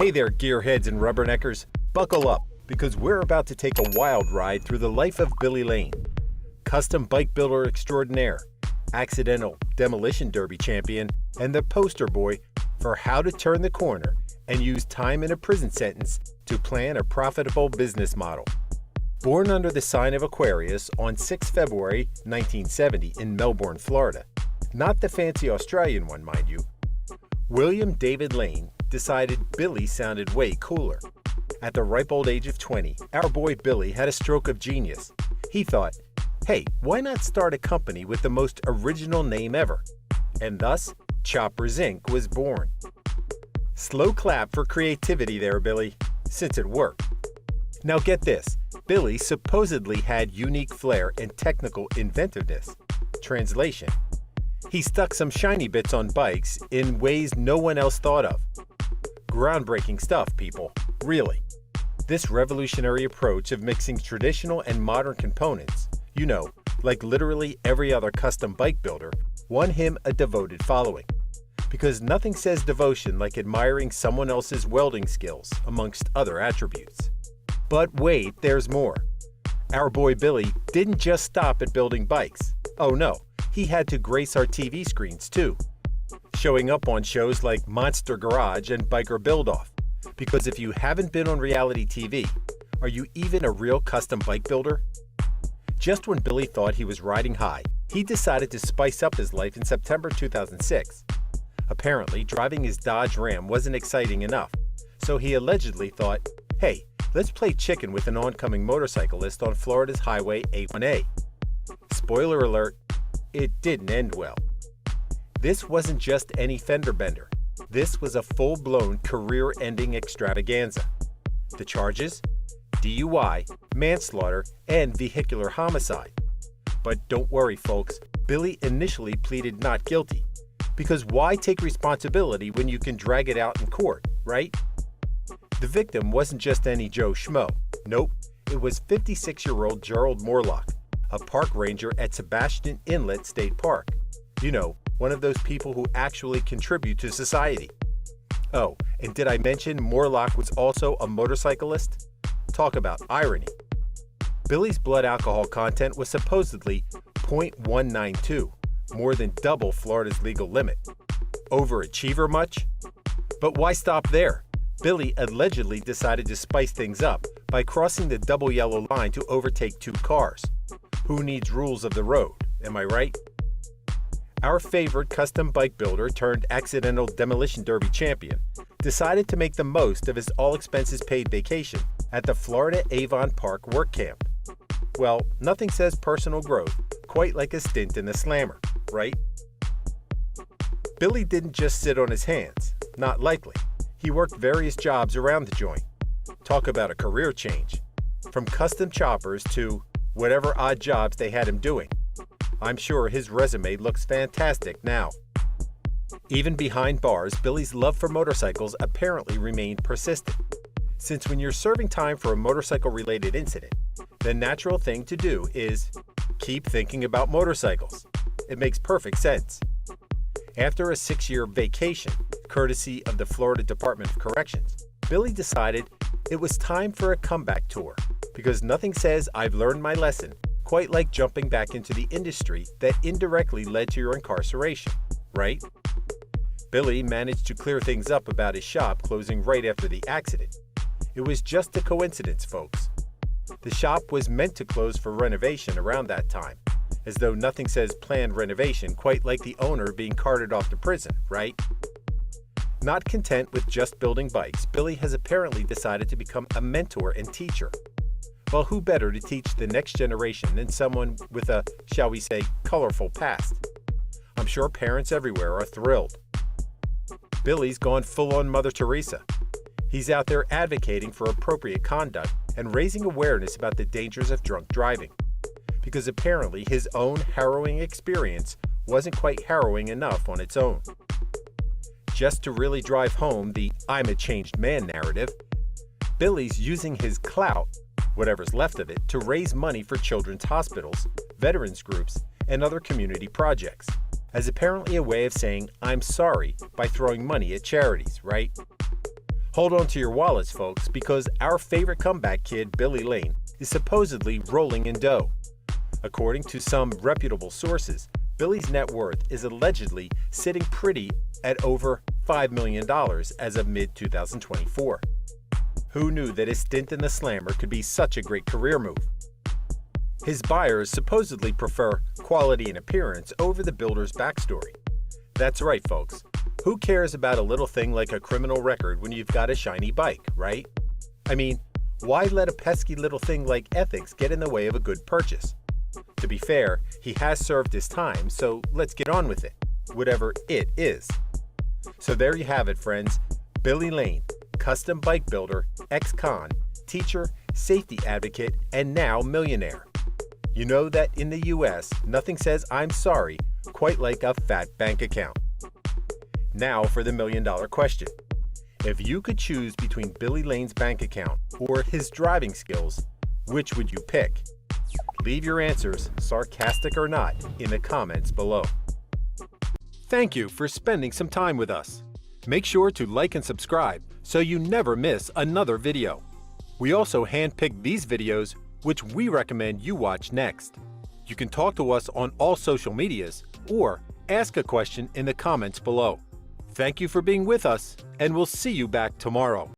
Hey there, gearheads and rubberneckers. Buckle up, because we're about to take a wild ride through the life of Billy Lane, custom bike builder extraordinaire, accidental demolition derby champion, and the poster boy for how to turn the corner and use time in a prison sentence to plan a profitable business model. Born under the sign of Aquarius on 6 February 1970 in Melbourne, Florida, not the fancy Australian one, mind you, William David Lane decided Billy sounded way cooler. At the ripe old age of 20, our boy Billy had a stroke of genius. He thought, hey, why not start a company with the most original name ever? And thus, Choppers Inc. was born. Slow clap for creativity there, Billy, since it worked. Now get this, Billy supposedly had unique flair and technical inventiveness. Translation: he stuck some shiny bits on bikes in ways no one else thought of. Groundbreaking stuff, people, really. This revolutionary approach of mixing traditional and modern components, like literally every other custom bike builder, won him a devoted following. Because nothing says devotion like admiring someone else's welding skills, amongst other attributes. But wait, there's more. Our boy Billy didn't just stop at building bikes. Oh no, he had to grace our TV screens too, showing up on shows like Monster Garage and Biker Build-Off. Because if you haven't been on reality TV, are you even a real custom bike builder? Just when Billy thought he was riding high, he decided to spice up his life in September 2006. Apparently, driving his Dodge Ram wasn't exciting enough, so he allegedly thought, hey, let's play chicken with an oncoming motorcyclist on Florida's Highway A1A. Spoiler alert, it didn't end well. This wasn't just any fender bender. This was a full-blown career-ending extravaganza. The charges? DUI, manslaughter, and vehicular homicide. But don't worry, folks, Billy initially pleaded not guilty. Because why take responsibility when you can drag it out in court, right? The victim wasn't just any Joe Schmo. Nope, it was 56-year-old Gerald Morlock, a park ranger at Sebastian Inlet State Park. One of those people who actually contribute to society. Oh, and did I mention Morlock was also a motorcyclist? Talk about irony. Billy's blood alcohol content was supposedly 0.192, more than double Florida's legal limit. Overachiever much? But why stop there? Billy allegedly decided to spice things up by crossing the double yellow line to overtake two cars. Who needs rules of the road, am I right? Our favorite custom bike builder turned accidental demolition derby champion decided to make the most of his all-expenses-paid vacation at the Florida Avon Park work camp. Well, nothing says personal growth quite like a stint in the slammer, right? Billy didn't just sit on his hands, not likely. He worked various jobs around the joint. Talk about a career change. From custom choppers to whatever odd jobs they had him doing. I'm sure his resume looks fantastic now. Even behind bars, Billy's love for motorcycles apparently remained persistent. Since when you're serving time for a motorcycle-related incident, the natural thing to do is keep thinking about motorcycles. It makes perfect sense. After a 6-year vacation, courtesy of the Florida Department of Corrections, Billy decided it was time for a comeback tour, because nothing says I've learned my lesson quite like jumping back into the industry that indirectly led to your incarceration, right? Billy managed to clear things up about his shop closing right after the accident. It was just a coincidence, folks. The shop was meant to close for renovation around that time, as though nothing says planned renovation quite like the owner being carted off to prison, right? Not content with just building bikes, Billy has apparently decided to become a mentor and teacher. Well, who better to teach the next generation than someone with a, shall we say, colorful past? I'm sure parents everywhere are thrilled. Billy's gone full-on Mother Teresa. He's out there advocating for appropriate conduct and raising awareness about the dangers of drunk driving. Because apparently his own harrowing experience wasn't quite harrowing enough on its own. Just to really drive home the I'm a changed man narrative, Billy's using his clout, whatever's left of it, to raise money for children's hospitals, veterans groups, and other community projects, as apparently a way of saying I'm sorry by throwing money at charities, right? Hold on to your wallets, folks, because our favorite comeback kid, Billy Lane, is supposedly rolling in dough. According to some reputable sources, Billy's net worth is allegedly sitting pretty at over $5 million as of mid-2024. Who knew that his stint in the slammer could be such a great career move? His buyers supposedly prefer quality and appearance over the builder's backstory. That's right, folks. Who cares about a little thing like a criminal record when you've got a shiny bike, right? I mean, why let a pesky little thing like ethics get in the way of a good purchase? To be fair, he has served his time, so let's get on with it, whatever it is. So there you have it, friends. Billy Lane, custom bike builder, ex-con, teacher, safety advocate, and now millionaire. You know that in the US, nothing says I'm sorry quite like a fat bank account. Now for the million-dollar question. If you could choose between Billy Lane's bank account or his driving skills, which would you pick? Leave your answers, sarcastic or not, in the comments below. Thank you for spending some time with us. Make sure to like and subscribe so you never miss another video. We also handpick these videos which we recommend you watch next. You can talk to us on all social medias or ask a question in the comments below. Thank you for being with us, and we'll see you back tomorrow.